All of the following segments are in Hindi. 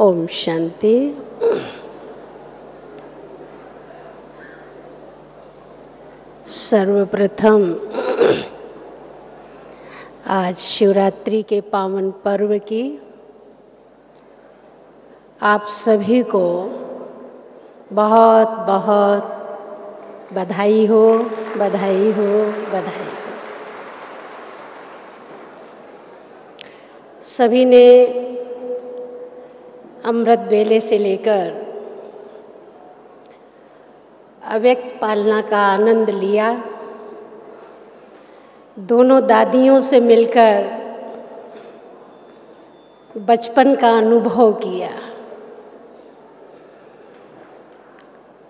ओम शांति। सर्वप्रथम आज शिवरात्रि के पावन पर्व की आप सभी को बहुत बहुत बधाई हो, बधाई हो, बधाई हो। सभी ने अमृत बेले से लेकर अव्यक्त पालना का आनंद लिया। दोनों दादियों से मिलकर बचपन का अनुभव किया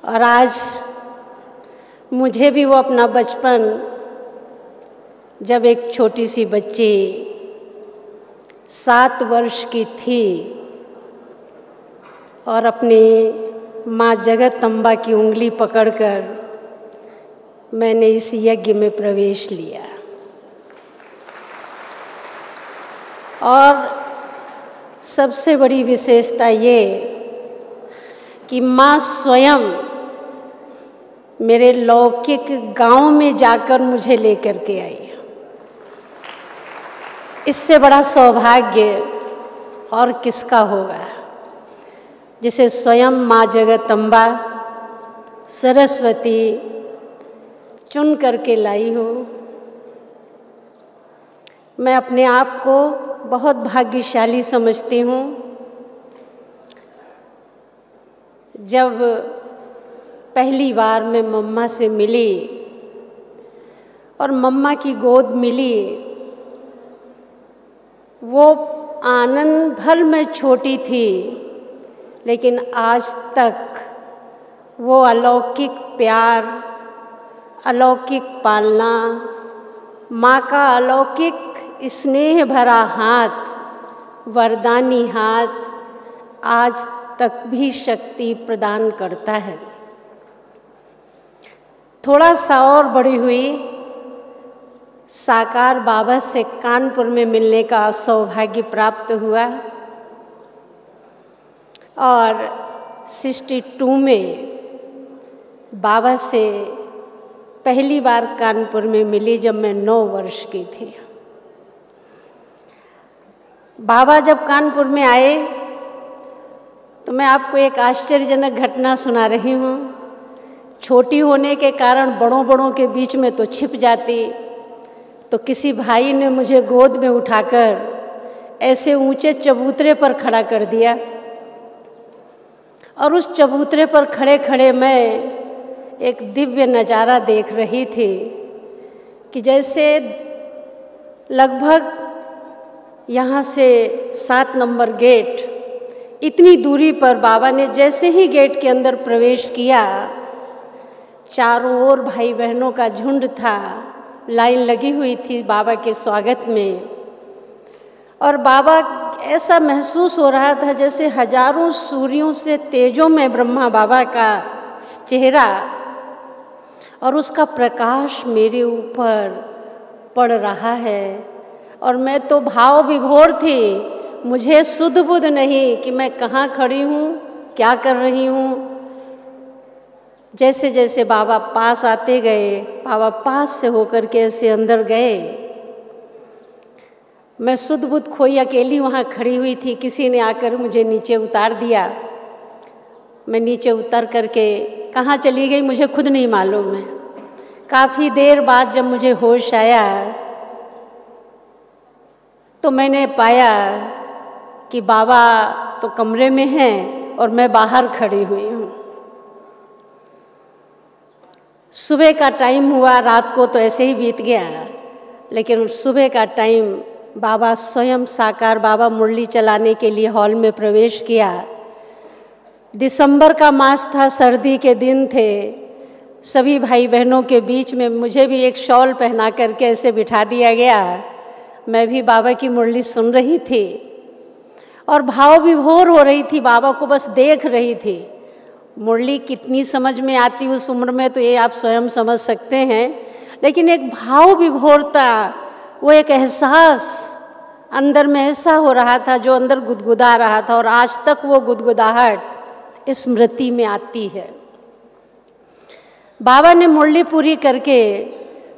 और आज मुझे भी वो अपना बचपन, जब एक छोटी सी बच्ची 7 वर्ष की थी और अपनी माँ जगदम्बा की उंगली पकड़कर मैंने इस यज्ञ में प्रवेश लिया। और सबसे बड़ी विशेषता ये कि माँ स्वयं मेरे लौकिक गांव में जाकर मुझे लेकर के आई। इससे बड़ा सौभाग्य और किसका होगा, जिसे स्वयं माँ जगदम्बा सरस्वती चुन करके लाई हो। मैं अपने आप को बहुत भाग्यशाली समझती हूँ। जब पहली बार मैं मम्मा से मिली और मम्मा की गोद मिली, वो आनंद भर में छोटी थी, लेकिन आज तक वो अलौकिक प्यार, अलौकिक पालना, माँ का अलौकिक स्नेह भरा हाथ, वरदानी हाथ आज तक भी शक्ति प्रदान करता है। थोड़ा सा और बड़ी हुई, साकार बाबा से कानपुर में मिलने का सौभाग्य प्राप्त हुआ और 62 में बाबा से पहली बार कानपुर में मिली, जब मैं 9 वर्ष की थी। बाबा जब कानपुर में आए तो मैं आपको एक आश्चर्यजनक घटना सुना रही हूँ। छोटी होने के कारण बड़ों के बीच में तो छिप जाती, तो किसी भाई ने मुझे गोद में उठाकर ऐसे ऊंचे चबूतरे पर खड़ा कर दिया और उस चबूतरे पर खड़े खड़े मैं एक दिव्य नज़ारा देख रही थी कि जैसे लगभग यहाँ से 7 नंबर गेट, इतनी दूरी पर बाबा ने जैसे ही गेट के अंदर प्रवेश किया, चारों ओर भाई बहनों का झुंड था, लाइन लगी हुई थी बाबा के स्वागत में। और बाबा ऐसा महसूस हो रहा था जैसे हजारों सूर्यों से तेजों में ब्रह्मा बाबा का चेहरा और उसका प्रकाश मेरे ऊपर पड़ रहा है। और मैं तो भाव विभोर थी, मुझे सुध बुध नहीं कि मैं कहाँ खड़ी हूँ, क्या कर रही हूँ। जैसे जैसे बाबा पास आते गए, बाबा पास से होकर के ऐसे अंदर गए, मैं सुध बुध खोई अकेली वहाँ खड़ी हुई थी। किसी ने आकर मुझे नीचे उतार दिया। मैं नीचे उतर करके कहाँ चली गई मुझे खुद नहीं मालूम है। काफ़ी देर बाद जब मुझे होश आया तो मैंने पाया कि बाबा तो कमरे में हैं और मैं बाहर खड़ी हुई हूँ। सुबह का टाइम हुआ, रात को तो ऐसे ही बीत गया, लेकिन सुबह का टाइम बाबा स्वयं साकार बाबा मुरली चलाने के लिए हॉल में प्रवेश किया। दिसंबर का मास था, सर्दी के दिन थे। सभी भाई बहनों के बीच में मुझे भी एक शॉल पहना करके ऐसे बिठा दिया गया। मैं भी बाबा की मुरली सुन रही थी और भाव विभोर हो रही थी, बाबा को बस देख रही थी। मुरली कितनी समझ में आती उस उम्र में तो ये आप स्वयं समझ सकते हैं, लेकिन एक भाव विभोरता, वो एक एहसास अंदर में ऐसा हो रहा था, जो अंदर गुदगुदा रहा था, और आज तक वो गुदगुदाहट स्मृति में आती है। बाबा ने मुरली पूरी करके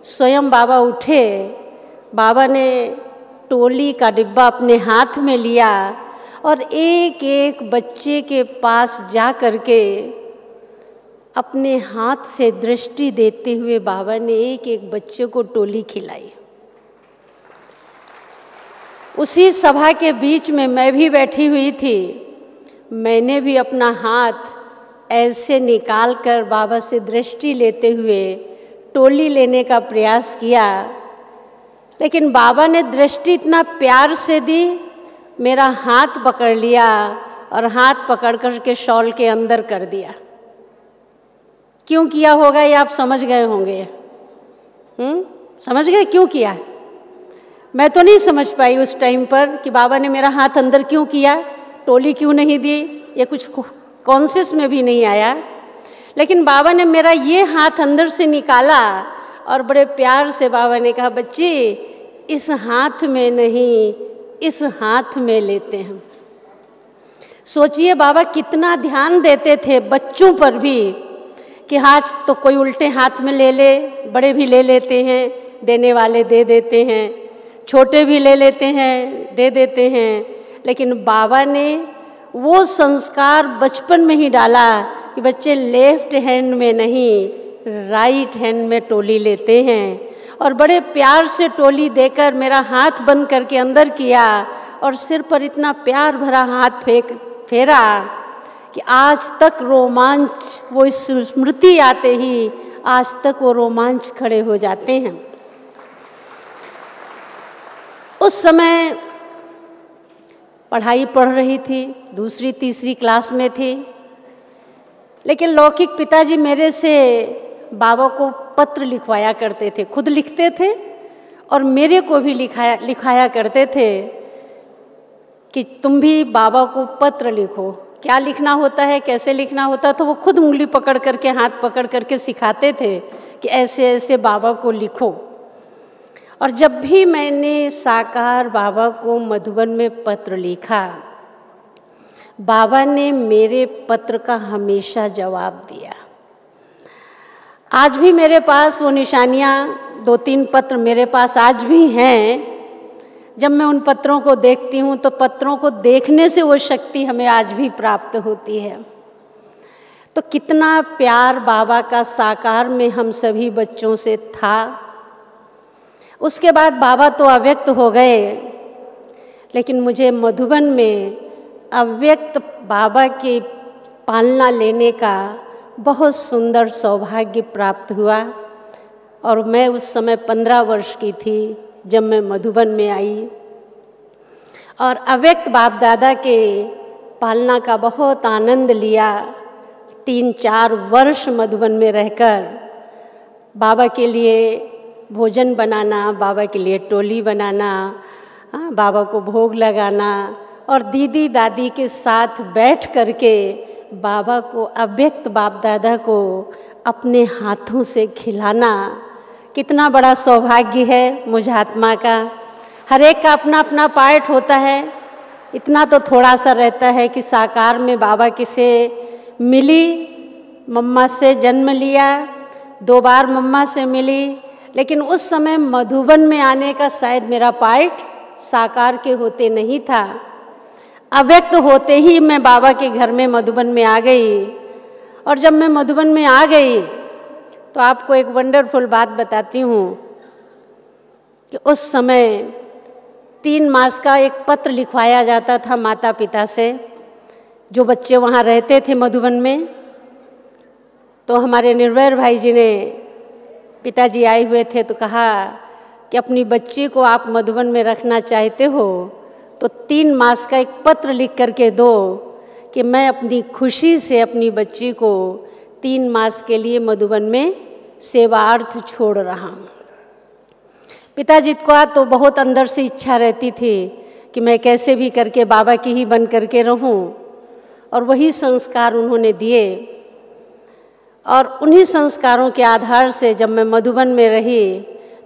स्वयं बाबा उठे। बाबा ने टोली का डिब्बा अपने हाथ में लिया और एक एक बच्चे के पास जा करके अपने हाथ से दृष्टि देते हुए बाबा ने एक एक बच्चे को टोली खिलाई। उसी सभा के बीच में मैं भी बैठी हुई थी। मैंने भी अपना हाथ ऐसे निकाल कर बाबा से दृष्टि लेते हुए टोली लेने का प्रयास किया, लेकिन बाबा ने दृष्टि इतना प्यार से दी, मेरा हाथ पकड़ लिया और हाथ पकड़ कर के शॉल के अंदर कर दिया। क्यों किया होगा ये आप समझ गए होंगे। समझ गए क्यों किया? मैं तो नहीं समझ पाई उस टाइम पर कि बाबा ने मेरा हाथ अंदर क्यों किया, टोली क्यों नहीं दी, ये कुछ कॉन्शियस में भी नहीं आया। लेकिन बाबा ने मेरा ये हाथ अंदर से निकाला और बड़े प्यार से बाबा ने कहा, बच्ची इस हाथ में नहीं, इस हाथ में लेते हैं। सोचिए बाबा कितना ध्यान देते थे बच्चों पर भी, कि हाथ तो कोई उल्टे हाथ में ले ले, बड़े भी ले लेते हैं, देने वाले दे देते हैं, छोटे भी ले लेते हैं, दे देते हैं। लेकिन बाबा ने वो संस्कार बचपन में ही डाला कि बच्चे लेफ्ट हैंड में नहीं, राइट हैंड में टोली लेते हैं। और बड़े प्यार से टोली देकर मेरा हाथ बंद करके अंदर किया और सिर पर इतना प्यार भरा हाथ फेरा कि आज तक रोमांच, वो स्मृति आते ही आज तक वो रोमांच खड़े हो जाते हैं। उस समय पढ़ाई पढ़ रही थी, दूसरी तीसरी क्लास में थी, लेकिन लौकिक पिताजी मेरे से बाबा को पत्र लिखवाया करते थे, खुद लिखते थे और मेरे को भी लिखाया करते थे कि तुम भी बाबा को पत्र लिखो। क्या लिखना होता है, कैसे लिखना होता है, तो वो खुद उंगली पकड़ करके, हाथ पकड़ करके सिखाते थे कि ऐसे ऐसे बाबा को लिखो। और जब भी मैंने साकार बाबा को मधुबन में पत्र लिखा, बाबा ने मेरे पत्र का हमेशा जवाब दिया। आज भी मेरे पास वो निशानियाँ, 2-3 पत्र मेरे पास आज भी हैं। जब मैं उन पत्रों को देखती हूँ तो पत्रों को देखने से वो शक्ति हमें आज भी प्राप्त होती है। तो कितना प्यार बाबा का साकार में हम सभी बच्चों से था। उसके बाद बाबा तो अव्यक्त हो गए, लेकिन मुझे मधुबन में अव्यक्त बाबा की पालना लेने का बहुत सुंदर सौभाग्य प्राप्त हुआ। और मैं उस समय 15 वर्ष की थी जब मैं मधुबन में आई, और अव्यक्त बाप दादा के पालना का बहुत आनंद लिया। 3-4 वर्ष मधुबन में रहकर बाबा के लिए भोजन बनाना, बाबा के लिए टोली बनाना, बाबा को भोग लगाना और दीदी दादी के साथ बैठ करके बाबा को, अव्यक्त बाप दादा को अपने हाथों से खिलाना कितना बड़ा सौभाग्य है मुझ आत्मा का। हर एक का अपना अपना पार्ट होता है। इतना तो थोड़ा सा रहता है कि साकार में बाबा किसे मिली, मम्मा से जन्म लिया, 2 बार मम्मा से मिली, लेकिन उस समय मधुबन में आने का शायद मेरा पार्ट साकार के होते नहीं था। अव्यक्त होते ही मैं बाबा के घर में मधुबन में आ गई। और जब मैं मधुबन में आ गई तो आपको एक वंडरफुल बात बताती हूँ कि उस समय 3 मास का एक पत्र लिखवाया जाता था माता पिता से, जो बच्चे वहाँ रहते थे मधुबन में। तो हमारे निर्भय भाई जी ने, पिताजी आए हुए थे, तो कहा कि अपनी बच्ची को आप मधुबन में रखना चाहते हो तो 3 मास का एक पत्र लिख करके दो कि मैं अपनी खुशी से अपनी बच्ची को 3 मास के लिए मधुबन में सेवार्थ छोड़ रहा हूँ। पिताजी को तो बहुत अंदर से इच्छा रहती थी कि मैं कैसे भी करके बाबा की ही बन करके रहूं, और वही संस्कार उन्होंने दिए। और उन्हीं संस्कारों के आधार से जब मैं मधुबन में रही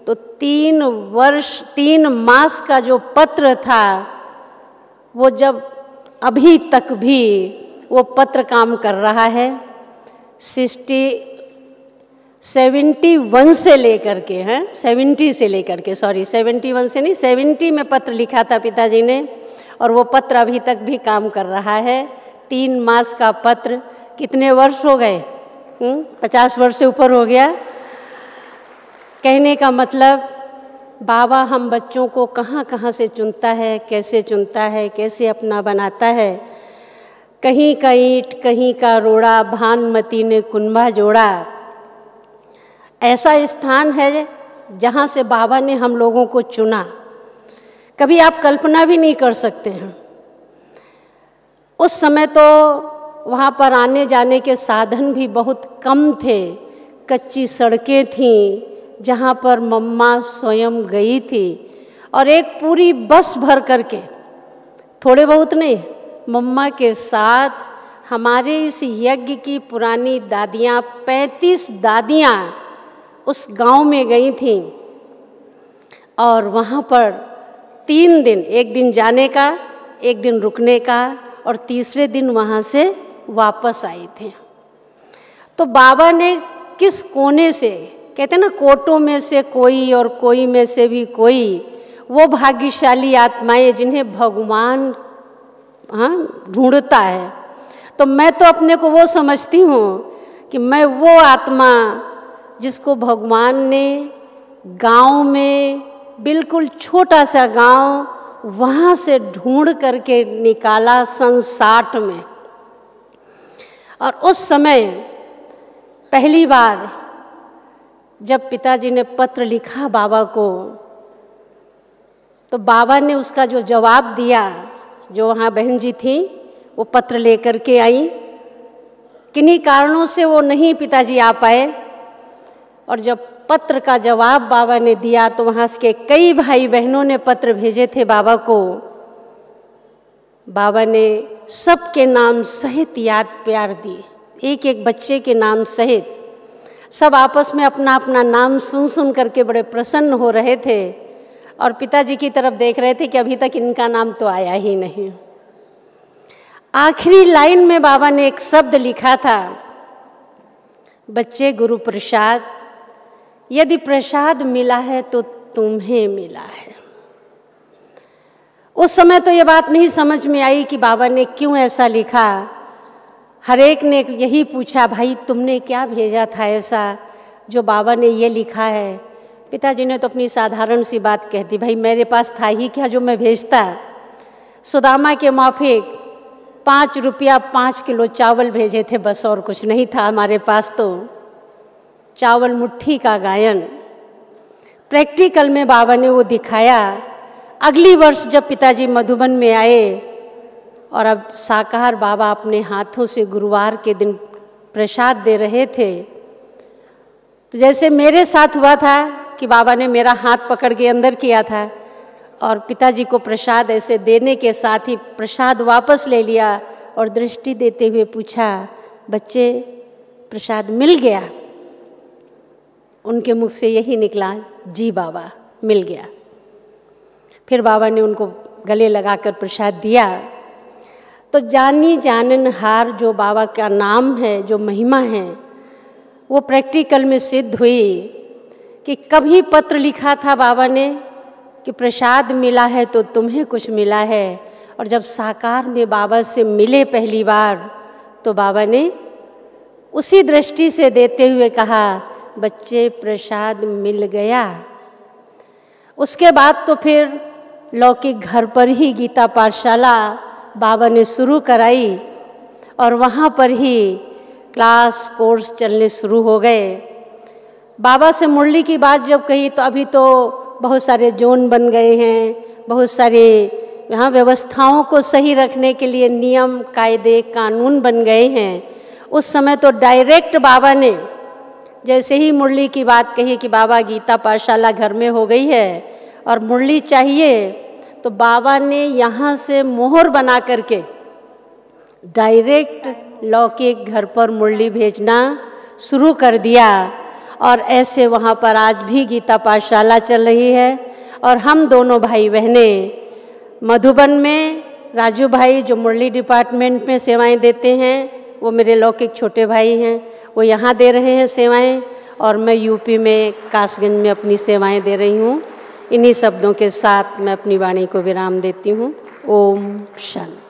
तो 3 मास का जो पत्र था वो जब अभी तक भी वो पत्र काम कर रहा है। 71 से लेकर के 70 से लेकर के 71 से नहीं 70 में पत्र लिखा था पिताजी ने, और वो पत्र अभी तक भी काम कर रहा है। 3 मास का पत्र, कितने वर्ष हो गए? 50 वर्ष से ऊपर हो गया। कहने का मतलब बाबा हम बच्चों को कहाँ कहाँ से चुनता है, कैसे चुनता है, कैसे अपना बनाता है। कहीं का ईंट कहीं का रोड़ा, भानुमती ने कुनबा जोड़ा। ऐसा स्थान है जहाँ से बाबा ने हम लोगों को चुना, कभी आप कल्पना भी नहीं कर सकते हैं। उस समय तो वहाँ पर आने जाने के साधन भी बहुत कम थे, कच्ची सड़कें थीं जहाँ पर मम्मा स्वयं गई थी, और एक पूरी बस भर करके, थोड़े बहुत नहीं, मम्मा के साथ हमारे इस यज्ञ की पुरानी दादियाँ 35 दादियाँ उस गांव में गई थीं, और वहाँ पर 3 दिन, एक दिन जाने का, एक दिन रुकने का, और तीसरे दिन वहाँ से वापस आई थी। तो बाबा ने किस कोने से, कहते हैं ना कोटों में से कोई और कोई में से भी कोई, वो भाग्यशाली आत्माएं जिन्हें भगवान ढूंढता है। तो मैं तो अपने को वो समझती हूँ कि मैं वो आत्मा जिसको भगवान ने गांव में, बिल्कुल छोटा सा गांव, वहाँ से ढूंढ करके निकाला सन 60 में। और उस समय पहली बार जब पिताजी ने पत्र लिखा बाबा को, तो बाबा ने उसका जो जवाब दिया, जो वहाँ बहन जी थी वो पत्र लेकर के आई, किन्हीं कारणों से वो नहीं पिताजी आ पाए, और जब पत्र का जवाब बाबा ने दिया तो वहाँ के कई भाई बहनों ने पत्र भेजे थे बाबा को। बाबा ने सबके नाम सहित याद प्यार दी, एक एक बच्चे के नाम सहित। सब आपस में अपना अपना नाम सुन सुन करके बड़े प्रसन्न हो रहे थे, और पिताजी की तरफ देख रहे थे कि अभी तक इनका नाम तो आया ही नहीं। आखिरी लाइन में बाबा ने एक शब्द लिखा था, बच्चे गुरु प्रसाद, यदि प्रसाद मिला है तो तुम्हें मिला है। उस समय तो ये बात नहीं समझ में आई कि बाबा ने क्यों ऐसा लिखा। हर एक ने यही पूछा, भाई तुमने क्या भेजा था ऐसा जो बाबा ने ये लिखा है? पिताजी ने तो अपनी साधारण सी बात कह दी, भाई मेरे पास था ही क्या जो मैं भेजता। सुदामा के माफिक 5 रुपया 5 किलो चावल भेजे थे बस, और कुछ नहीं था हमारे पास। तो चावल मुट्ठी का गायन प्रैक्टिकल में बाबा ने वो दिखाया। अगली वर्ष जब पिताजी मधुबन में आए, और अब साकार बाबा अपने हाथों से गुरुवार के दिन प्रसाद दे रहे थे, तो जैसे मेरे साथ हुआ था कि बाबा ने मेरा हाथ पकड़ के अंदर किया था, और पिताजी को प्रसाद ऐसे देने के साथ ही प्रसाद वापस ले लिया, और दृष्टि देते हुए पूछा, बच्चे प्रसाद मिल गया? उनके मुख से यही निकला, जी बाबा मिल गया। फिर बाबा ने उनको गले लगाकर प्रसाद दिया। तो जानी जाननहार जो बाबा का नाम है, जो महिमा है, वो प्रैक्टिकल में सिद्ध हुई कि कभी पत्र लिखा था बाबा ने कि प्रसाद मिला है तो तुम्हें कुछ मिला है, और जब साकार में बाबा से मिले पहली बार, तो बाबा ने उसी दृष्टि से देते हुए कहा, बच्चे प्रसाद मिल गया। उसके बाद तो फिर लौकिक घर पर ही गीता पाठशाला बाबा ने शुरू कराई, और वहाँ पर ही क्लास कोर्स चलने शुरू हो गए। बाबा से मुरली की बात जब कही, तो अभी तो बहुत सारे जोन बन गए हैं, बहुत सारे यहाँ व्यवस्थाओं को सही रखने के लिए नियम कायदे कानून बन गए हैं। उस समय तो डायरेक्ट बाबा ने जैसे ही मुरली की बात कही कि बाबा गीता पाठशाला घर में हो गई है और मुरली चाहिए, तो बाबा ने यहाँ से मोहर बना करके डायरेक्ट लौकिक घर पर मुरली भेजना शुरू कर दिया। और ऐसे वहाँ पर आज भी गीता पाठशाला चल रही है। और हम दोनों भाई बहनें मधुबन में, राजू भाई जो मुरली डिपार्टमेंट में सेवाएं देते हैं, वो मेरे लौकिक छोटे भाई हैं, वो यहाँ दे रहे हैं सेवाएं, और मैं यूपी में कासगंज में अपनी सेवाएं दे रही हूँ। इन्हीं शब्दों के साथ मैं अपनी वाणी को विराम देती हूँ। ओम शांति।